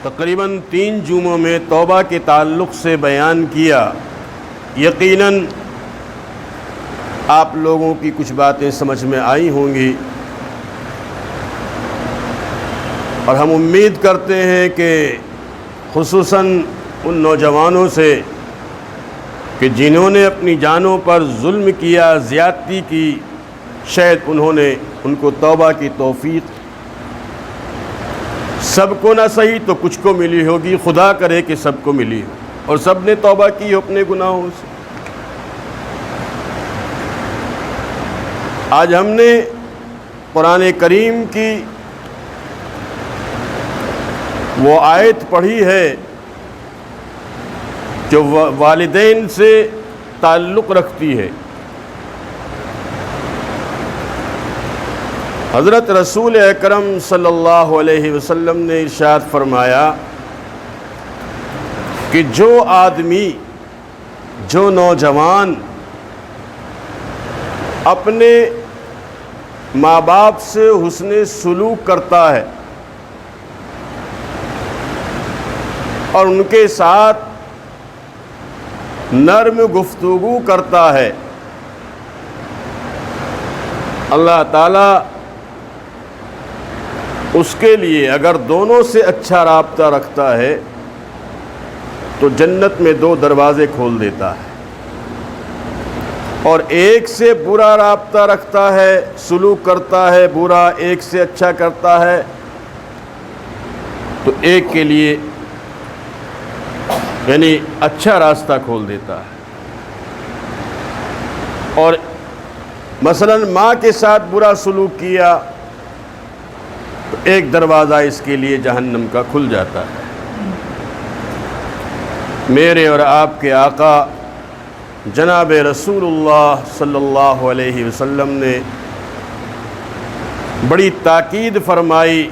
تقریباً 3 جمعوں میں توبہ کے تعلق سے بیان کیا۔ یقیناً آپ لوگوں کی کچھ باتیں سمجھ میں آئی ہوں گی، اور ہم امید کرتے ہیں کہ خصوصاً ان نوجوانوں سے کہ جنہوں نے اپنی جانوں پر ظلم کیا، زیادتی کی، شاید انہوں نے ان کو توبہ کی توفیق سب کو نہ صحیح تو کچھ کو ملی ہوگی، خدا کرے کہ سب کو ملی ہو، اور سب نے توبہ کی اپنے گناہوں سے۔ آج ہم نے قرآن کریم کی وہ آیت پڑھی ہے جو والدین سے تعلق رکھتی ہے۔ حضرت رسول اکرم صلی اللہ علیہ وسلم نے ارشاد فرمایا کہ جو آدمی، جو نوجوان اپنے ماں باپ سے حسن سلوک کرتا ہے اور ان کے ساتھ نرم گفتگو کرتا ہے، اللہ تعالیٰ اس کے لیے اگر دونوں سے اچھا رابطہ رکھتا ہے تو جنت میں 2 دروازے کھول دیتا ہے، اور ایک سے برا رابطہ رکھتا ہے، سلوک کرتا ہے برا، ایک سے اچھا کرتا ہے تو ایک کے لیے یعنی اچھا راستہ کھول دیتا ہے۔ اور مثلا ماں کے ساتھ برا سلوک کیا تو ایک دروازہ اس کے لیے جہنم کا کھل جاتا ہے۔ میرے اور آپ کے آقا جناب رسول اللہ صلی اللہ علیہ وسلم نے بڑی تاکید فرمائی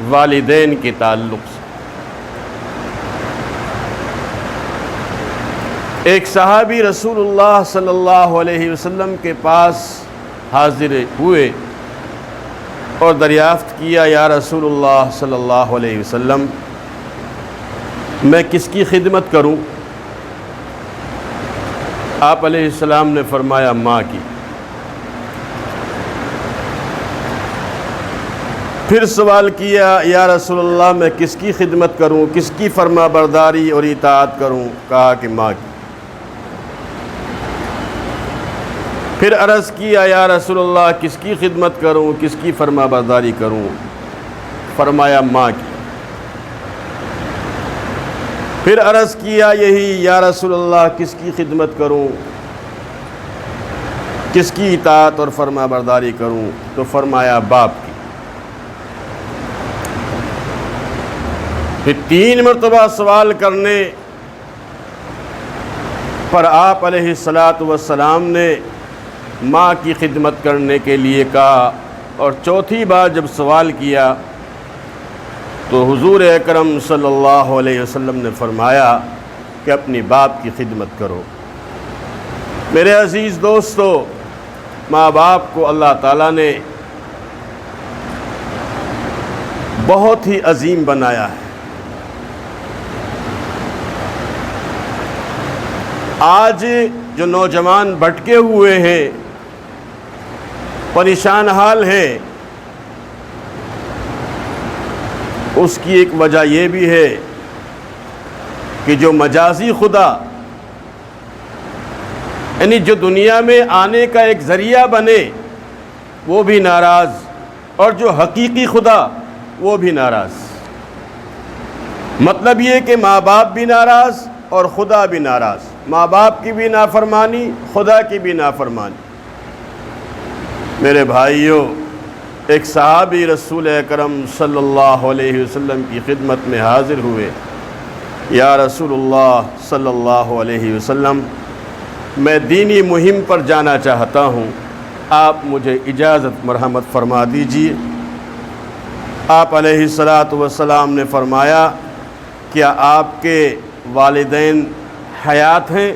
والدین کے تعلق سے۔ ایک صحابی رسول اللہ صلی اللہ علیہ وسلم کے پاس حاضر ہوئے اور دریافت کیا، یا رسول اللہ صلی اللہ علیہ وسلم میں کس کی خدمت کروں؟ آپ علیہ السلام نے فرمایا ماں کی۔ پھر سوال کیا، یا رسول اللہ میں کس کی خدمت کروں، کس کی فرما برداری اور اطاعت کروں؟ کہا کہ ماں کی۔ پھر عرض کیا، یا رسول اللہ کس کی خدمت کروں، کس کی فرما برداری کروں؟ فرمایا ماں کی۔ پھر عرض کیا یہی، یا رسول اللہ کس کی خدمت کروں، کس کی اطاعت اور فرما برداری کروں؟ تو فرمایا باپ کی۔ پھر 3 مرتبہ سوال کرنے پر آپ علیہ السلام نے ماں کی خدمت کرنے کے لیے کہا، اور 4تھی بار جب سوال کیا تو حضور اکرم صلی اللہ علیہ وسلم نے فرمایا کہ اپنی باپ کی خدمت کرو۔ میرے عزیز دوستو، ماں باپ کو اللہ تعالیٰ نے بہت ہی عظیم بنایا ہے۔ آج جو نوجوان بھٹکے ہوئے ہیں، پریشان حال ہیں، اس کی ایک وجہ یہ بھی ہے کہ جو مجازی خدا یعنی جو دنیا میں آنے کا ایک ذریعہ بنے وہ بھی ناراض، اور جو حقیقی خدا وہ بھی ناراض۔ مطلب یہ کہ ماں باپ بھی ناراض اور خدا بھی ناراض، ماں باپ کی بھی نافرمانی، خدا کی بھی نافرمانی۔ میرے بھائیوں، ایک صحابی رسول اکرم صلی اللہ علیہ وسلم کی خدمت میں حاضر ہوئے، یا رسول اللہ صلی اللہ علیہ وسلم میں دینی مہم پر جانا چاہتا ہوں، آپ مجھے اجازت مرحمت فرما دیجیے۔ آپ علیہ السلام نے فرمایا، کیا آپ کے والدین حیات ہیں،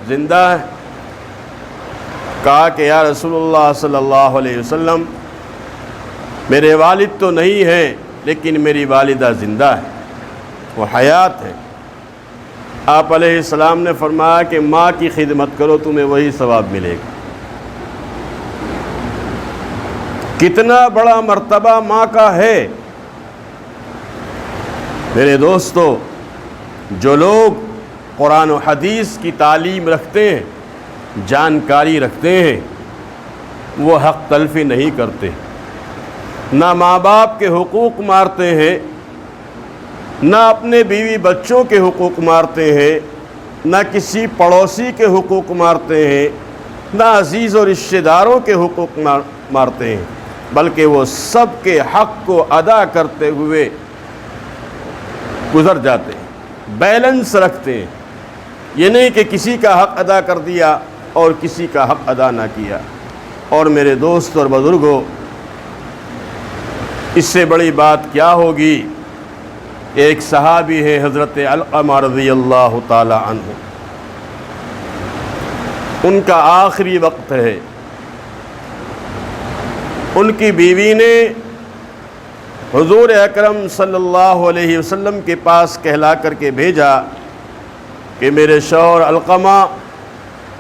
زندہ ہیں؟ کہا کہ یا رسول اللہ صلی اللہ علیہ وسلم میرے والد تو نہیں ہیں لیکن میری والدہ زندہ ہے۔ وہ حیات ہے۔ آپ علیہ السلام نے فرمایا کہ ماں کی خدمت کرو تمہیں وہی ثواب ملے گا۔ کتنا بڑا مرتبہ ماں کا ہے۔ میرے دوستو، جو لوگ قرآن و حدیث کی تعلیم رکھتے ہیں، جانکاری رکھتے ہیں، وہ حق تلفی نہیں کرتے، نہ ماں باپ کے حقوق مارتے ہیں، نہ اپنے بیوی بچوں کے حقوق مارتے ہیں، نہ کسی پڑوسی کے حقوق مارتے ہیں، نہ عزیز و رشتہ داروں کے حقوق مارتے ہیں، بلکہ وہ سب کے حق کو ادا کرتے ہوئے گزر جاتے ہیں، بیلنس رکھتے ہیں۔ یہ نہیں کہ کسی کا حق ادا کر دیا اور کسی کا حق ادا نہ کیا۔ اور میرے دوست اور بزرگوں، اس سے بڑی بات کیا ہوگی؟ ایک صحابی ہے حضرت علقمہ رضی اللہ تعالی عنہ، ان کا آخری وقت ہے۔ ان کی بیوی نے حضور اکرم صلی اللہ علیہ وسلم کے پاس کہلا کر کے بھیجا کہ میرے شوہر علقمہ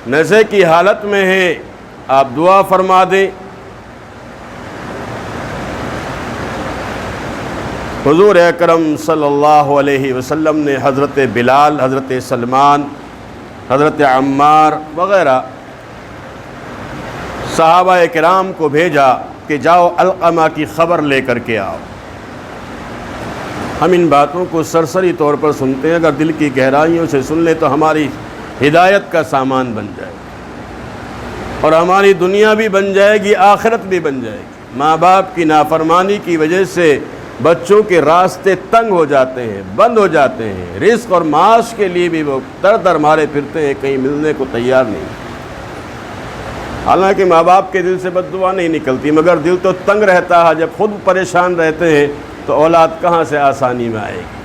نزع کی حالت میں ہے، آپ دعا فرما دیں۔ حضور اکرم صلی اللہ علیہ وسلم نے حضرت بلال، حضرت سلمان، حضرت عمار وغیرہ صحابہ کرام کو بھیجا کہ جاؤ علقمہ کی خبر لے کر کے آؤ۔ ہم ان باتوں کو سرسری طور پر سنتے ہیں، اگر دل کی گہرائیوں سے سن لیں تو ہماری ہدایت کا سامان بن جائے گا، اور ہماری دنیا بھی بن جائے گی، آخرت بھی بن جائے گی۔ ماں باپ کی نافرمانی کی وجہ سے بچوں کے راستے تنگ ہو جاتے ہیں، بند ہو جاتے ہیں، رزق اور معاش کے لیے بھی وہ در در مارے پھرتے ہیں، کہیں ملنے کو تیار نہیں۔ حالانکہ ماں باپ کے دل سے بد دعا نہیں نکلتی، مگر دل تو تنگ رہتا ہے۔ جب خود پریشان رہتے ہیں تو اولاد کہاں سے آسانی میں آئے گی؟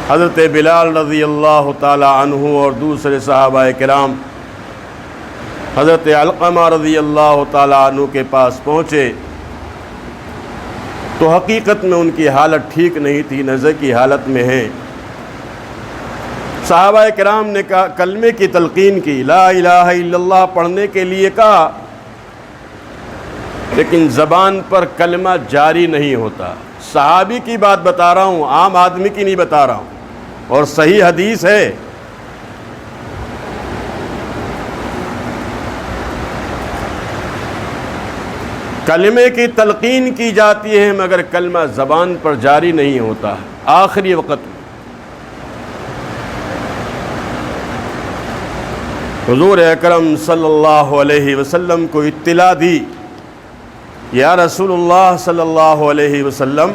حضرت بلال رضی اللہ تعالی عنہ اور دوسرے صحابہ کرام حضرت علقمہ رضی اللہ تعالی عنہ کے پاس پہنچے تو حقیقت میں ان کی حالت ٹھیک نہیں تھی، نزع کی حالت میں ہیں۔ صحابہ کرام نے کہا، کلمے کی تلقین کی، لا الہ الا اللہ پڑھنے کے لیے کہا، لیکن زبان پر کلمہ جاری نہیں ہوتا۔ صحابی کی بات بتا رہا ہوں، عام آدمی کی نہیں بتا رہا ہوں، اور صحیح حدیث ہے۔ کلمے کی تلقین کی جاتی ہے مگر کلمہ زبان پر جاری نہیں ہوتا۔ آخری وقت میں حضور اکرم صلی اللہ علیہ وسلم کو اطلاع دی، یا رسول اللہ صلی اللہ علیہ وسلم،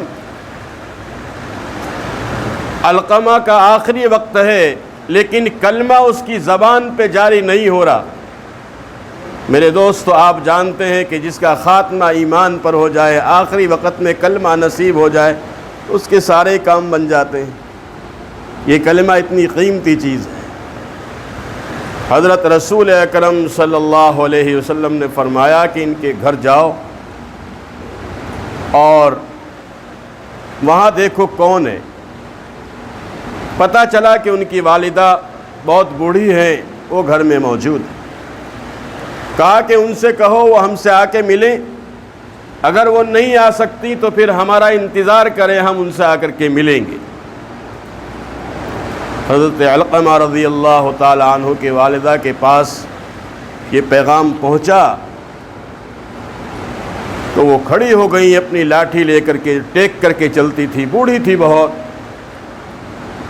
علقمہ کا آخری وقت ہے لیکن کلمہ اس کی زبان پہ جاری نہیں ہو رہا۔ میرے دوستو، آپ جانتے ہیں کہ جس کا خاتمہ ایمان پر ہو جائے، آخری وقت میں کلمہ نصیب ہو جائے، اس کے سارے کام بن جاتے ہیں۔ یہ کلمہ اتنی قیمتی چیز ہے۔ حضرت رسول اکرم صلی اللہ علیہ وسلم نے فرمایا کہ ان کے گھر جاؤ اور وہاں دیکھو کون ہے۔ پتہ چلا کہ ان کی والدہ بہت بوڑھی ہیں، وہ گھر میں موجود ہیں۔ کہا کہ ان سے کہو وہ ہم سے آ کے ملیں، اگر وہ نہیں آ سکتی تو پھر ہمارا انتظار کریں، ہم ان سے آ کر کے ملیں گے۔ حضرت علقمہ رضی اللہ تعالی عنہ کے والدہ کے پاس یہ پیغام پہنچا تو وہ کھڑی ہو گئیں، اپنی لاٹھی لے کر کے ٹیک کر کے چلتی تھی، بوڑھی تھی بہت۔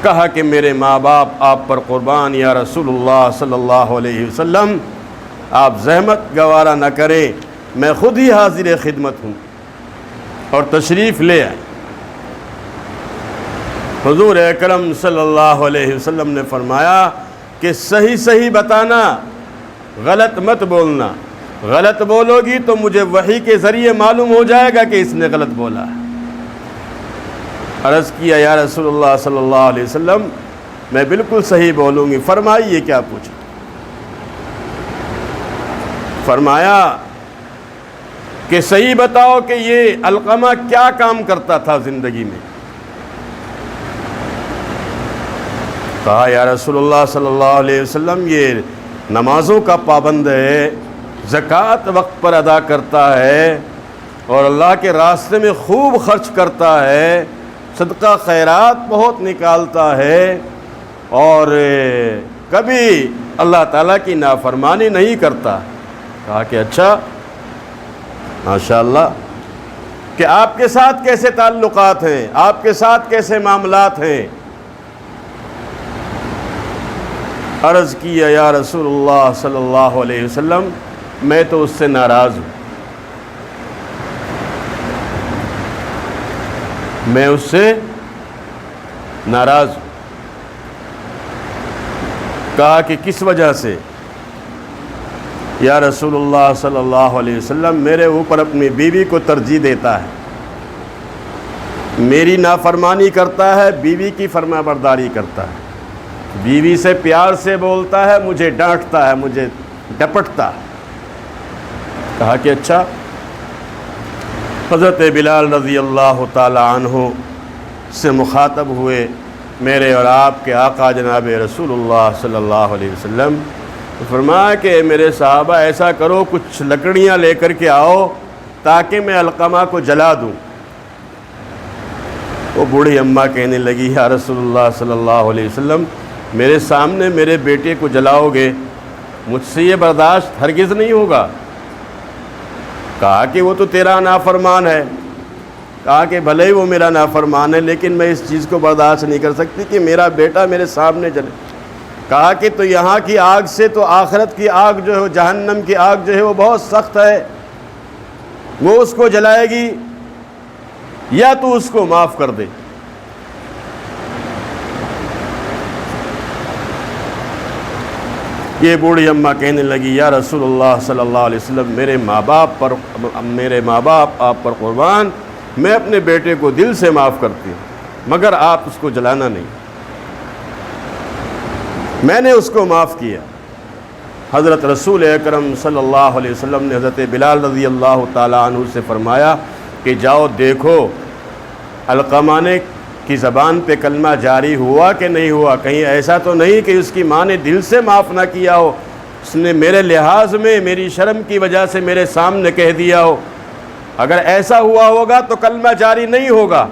کہا کہ میرے ماں باپ آپ پر قربان، یا رسول اللہ صلی اللہ علیہ وسلم، آپ زحمت گوارا نہ کریں، میں خود ہی حاضر خدمت ہوں، اور تشریف لے آئیں۔ حضور اکرم صلی اللہ علیہ وسلم نے فرمایا کہ صحیح صحیح بتانا، غلط مت بولنا، غلط بولو گی تو مجھے وحی کے ذریعے معلوم ہو جائے گا کہ اس نے غلط بولا ہے۔ عرض کیا، یا رسول اللہ صلی اللہ علیہ وسلم، میں بالکل صحیح بولوں گی۔ فرمائیے کیا پوچھا؟ فرمایا کہ صحیح بتاؤ کہ یہ علقمہ کیا کام کرتا تھا زندگی میں؟ کہا یا رسول اللہ صلی اللہ علیہ وسلم یہ نمازوں کا پابند ہے، زکوٰۃ وقت پر ادا کرتا ہے، اور اللہ کے راستے میں خوب خرچ کرتا ہے، صدقہ خیرات بہت نکالتا ہے، اور کبھی اللہ تعالیٰ کی نافرمانی نہیں کرتا۔ کہا کہ اچھا ماشاءاللہ، کہ آپ کے ساتھ کیسے تعلقات ہیں، آپ کے ساتھ کیسے معاملات ہیں؟ عرض کیا یا رسول اللہ صلی اللہ علیہ وسلم میں تو اس سے ناراض ہوں، میں اس سے ناراض ہوں۔ کہا کہ کس وجہ سے؟ یا رسول اللہ صلی اللہ علیہ وسلم میرے اوپر اپنی بیوی کو ترجیح دیتا ہے، میری نافرمانی کرتا ہے، بیوی کی فرما برداری کرتا ہے، بیوی سے پیار سے بولتا ہے، مجھے ڈانٹتا ہے، مجھے ڈپٹتا ہے۔ کہا کہ اچھا۔ حضرت بلال رضی اللہ تعالی عنہ سے مخاطب ہوئے میرے اور آپ کے آقا جناب رسول اللہ صلی اللہ علیہ وسلم، فرمایا کہ میرے صحابہ ایسا کرو کچھ لکڑیاں لے کر کے آؤ تاکہ میں علقمہ کو جلا دوں۔ وہ بوڑھی اماں کہنے لگی یا رسول اللہ صلی اللہ علیہ وسلم میرے سامنے میرے بیٹے کو جلاؤ گے، مجھ سے یہ برداشت ہرگز نہیں ہوگا۔ کہا کہ وہ تو تیرا نافرمان ہے۔ کہا کہ بھلے ہی وہ میرا نافرمان ہے لیکن میں اس چیز کو برداشت نہیں کر سکتی کہ میرا بیٹا میرے سامنے جلے۔ کہا کہ تو یہاں کی آگ سے تو آخرت کی آگ جو ہے وہ جہنم کی آگ جو ہے وہ بہت سخت ہے، وہ اس کو جلائے گی، یا تو اس کو معاف کر دے۔ یہ بوڑھی اماں کہنے لگی یا رسول اللہ صلی اللہ علیہ وسلم میرے ماں باپ آپ پر قربان، میں اپنے بیٹے کو دل سے معاف کرتی ہوں، مگر آپ اس کو جلانا نہیں۔ میں نے اس کو معاف کیا۔ حضرت رسول اکرم صلی اللہ علیہ وسلم نے حضرت بلال رضی اللہ تعالیٰ عنہ سے فرمایا کہ جاؤ دیکھو علقمہ کی زبان پہ کلمہ جاری ہوا کہ نہیں ہوا، کہیں ایسا تو نہیں کہ اس کی ماں نے دل سے معاف نہ کیا ہو، اس نے میرے لحاظ میں میری شرم کی وجہ سے میرے سامنے کہہ دیا ہو۔ اگر ایسا ہوا ہوگا تو کلمہ جاری نہیں ہوگا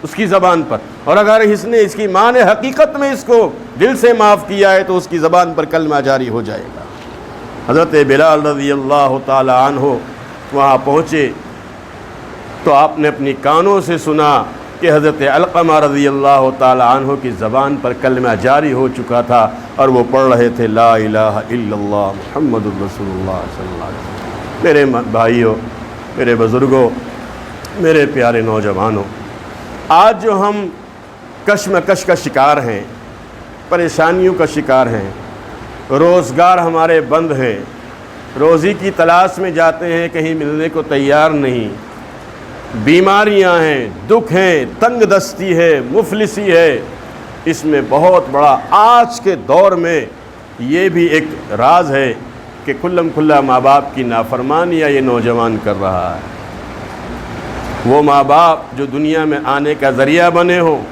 اس کی زبان پر، اور اگر اس کی ماں نے حقیقت میں اس کو دل سے معاف کیا ہے تو اس کی زبان پر کلمہ جاری ہو جائے گا۔ حضرت بلال رضی اللہ تعالی عنہ وہاں پہنچے تو آپ نے اپنی کانوں سے سنا کہ حضرت علقمہ رضی اللہ تعالی عنہ کی زبان پر کلمہ جاری ہو چکا تھا، اور وہ پڑھ رہے تھے لا الہ الا اللہ محمد الرسول اللہ صلی اللہ علیہ وسلم۔ میرے بھائیوں، میرے بزرگوں، میرے پیارے نوجوانوں، آج جو ہم کشمکش کا شکار ہیں، پریشانیوں کا شکار ہیں، روزگار ہمارے بند ہیں، روزی کی تلاش میں جاتے ہیں، کہیں ملنے کو تیار نہیں، بیماریاں ہیں، دکھ ہیں، تنگ دستی ہے، مفلسی ہے، اس میں بہت بڑا آج کے دور میں یہ بھی ایک راز ہے کہ کھلم کھلا ماں باپ کی نافرمانیاں یہ نوجوان کر رہا ہے۔ وہ ماں باپ جو دنیا میں آنے کا ذریعہ بنے ہوں،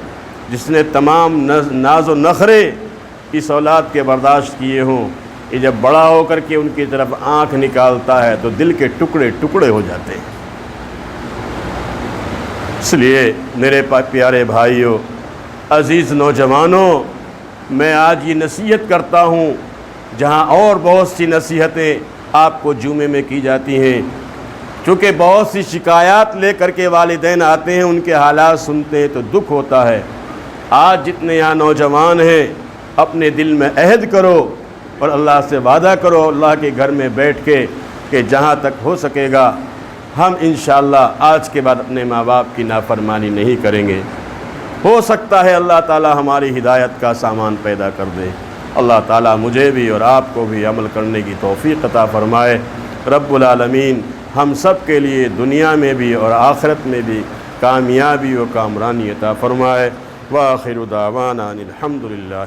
جس نے تمام ناز و نخرے اس اولاد کے برداشت کیے ہوں، یہ جب بڑا ہو کر کے ان کی طرف آنکھ نکالتا ہے تو دل کے ٹکڑے ٹکڑے ہو جاتے ہیں۔ اس لیے میرے پیارے بھائیوں، عزیز نوجوانوں، میں آج یہ نصیحت کرتا ہوں جہاں اور بہت سی نصیحتیں آپ کو جمعے میں کی جاتی ہیں، چونکہ بہت سی شکایات لے کر کے والدین آتے ہیں، ان کے حالات سنتے ہیں تو دکھ ہوتا ہے۔ آج جتنے یہاں نوجوان ہیں اپنے دل میں عہد کرو اور اللہ سے وعدہ کرو اللہ کے گھر میں بیٹھ کے کہ جہاں تک ہو سکے گا ہم انشاءاللہ آج کے بعد اپنے ماں باپ کی نافرمانی نہیں کریں گے۔ ہو سکتا ہے اللہ تعالی ہماری ہدایت کا سامان پیدا کر دے۔ اللہ تعالی مجھے بھی اور آپ کو بھی عمل کرنے کی توفیق عطا فرمائے۔ رب العالمین ہم سب کے لیے دنیا میں بھی اور آخرت میں بھی کامیابی و کامرانی عطا فرمائے۔ وآخر دعوانا الحمدللہ۔